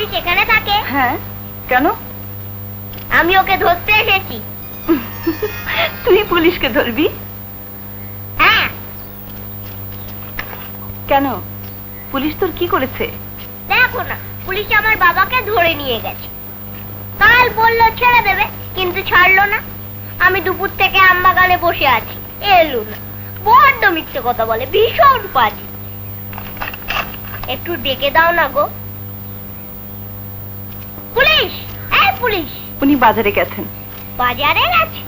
Police এখানে থাকে? হ্যাঁ, কেন? আমি ওকে ধরতে এসেছি। তুই পুলিশকে ধরবি? হ্যাঁ। কেন? পুলিশ তোর কি করেছে? দেখো না, পুলিশ আমার বাবাকে ধরে নিয়ে গেছে। কাল বললো ছেড়ে দেবে, কিন্তু ছাড়লো না। আমি দুপুর থেকে আমবাগানে বসে আছি, এলো না। বড্ড মিথ্যে কথা বলে, ভীষণ পাজি। একটু ডেকে দাও না গো। পুলিশ, এই পুলিশ। উনি বাজারে গেছেন। বাজারে গেছে?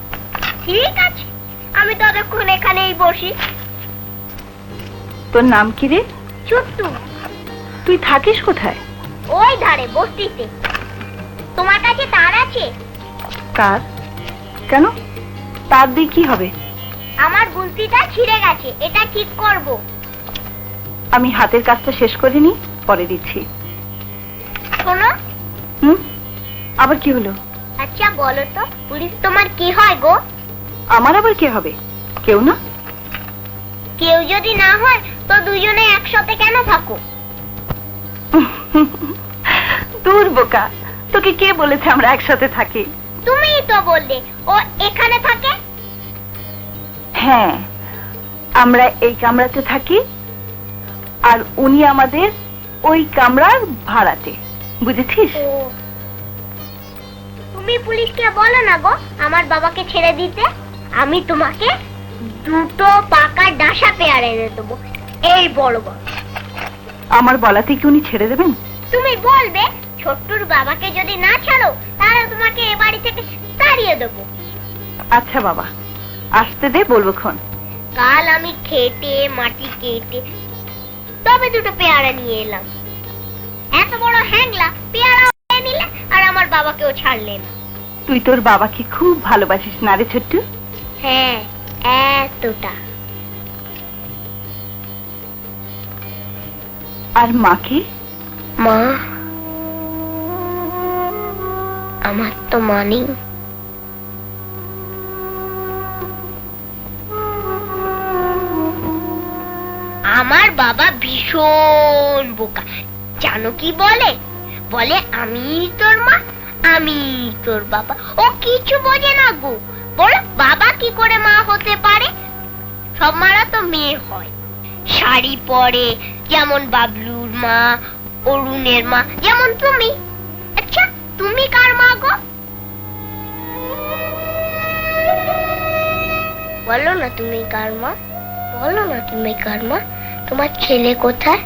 ঠিক আছে, আমি ততক্ষণ এখানেই বসি। তোর নাম কি রে? ছুট্টু। তুই থাকিস কোথায়? ওই ধারে বস্তিতে। তোমার কাছে তার আছে? কার? কেন? তার দিয়ে কি হবে? আমার গুলতিটা ছিঁড়ে গেছে, এটা ঠিক করব। আমি হাতের কাজটা শেষ করিনি, পরে দিচ্ছি। শোনো। আবার কি হলো? আচ্ছা বলো তো, পুলিশ তোমার কি হয় গো? আমার আবার কে হবে? কেউ না। কেউ যদি না হয় তো দুজনে একসাথে কেন থাকো? দূর বোকা, তোকে কে বলেছে আমরা একসাথে থাকি? তুমিই তো বললে ও এখানে থাকে। হ্যাঁ, আমরা এই কামরাতে থাকি, আর উনি আমাদের ওই কামরার ভাড়াতে। বুঝেছিস? তুমি পুলিশকে বলো না গো আমার বাবাকে ছেড়ে দিতে। আমি তোমাকে দুটো পাকা ডাসা পেয়ারা এনে দেবো, এই বড় বড়। আমার বলাতে কি উনি ছেড়ে দেবেন? তুমি বলবে ছোট্টুর বাবাকে যদি না ছাড়ো তাহলে তোমাকে এ বাড়ি থেকে তাড়িয়ে দেবো। আচ্ছা বাবা, আসতে দে, বলবো খন। কাল আমি খেটে মাটি কেটে তবে দুটো পেয়ারা নিয়ে এলাম। এত বড় হ্যাংলা পেয়ারা নিলে আর আমার বাবাকেও ছাড়লে না। তুই তোর বাবাকে খুব ভালোবাসিস না রে ছোট্টু? হ্যাঁ, এতটা। আর মাকে? মা? আমার তো মা নেই। আমার বাবা ভীষণ বোকা, জানো কি বলে? বলে আমি তোর মা, আমি তোর বাবা। ও কিছু বোঝে না গো। বলো বাবা কি করে মা হতে পারে? সব মারা তো মেয়ে হয়। শাড়ি পরে, যেমন বাবলুর মা, অরুণের মা, যেমন তুমি। আচ্ছা তুমি কার মা গো? বলো না তুমি কার মা, বলো না তুমি কার মা। তোমার ছেলে কোথায়?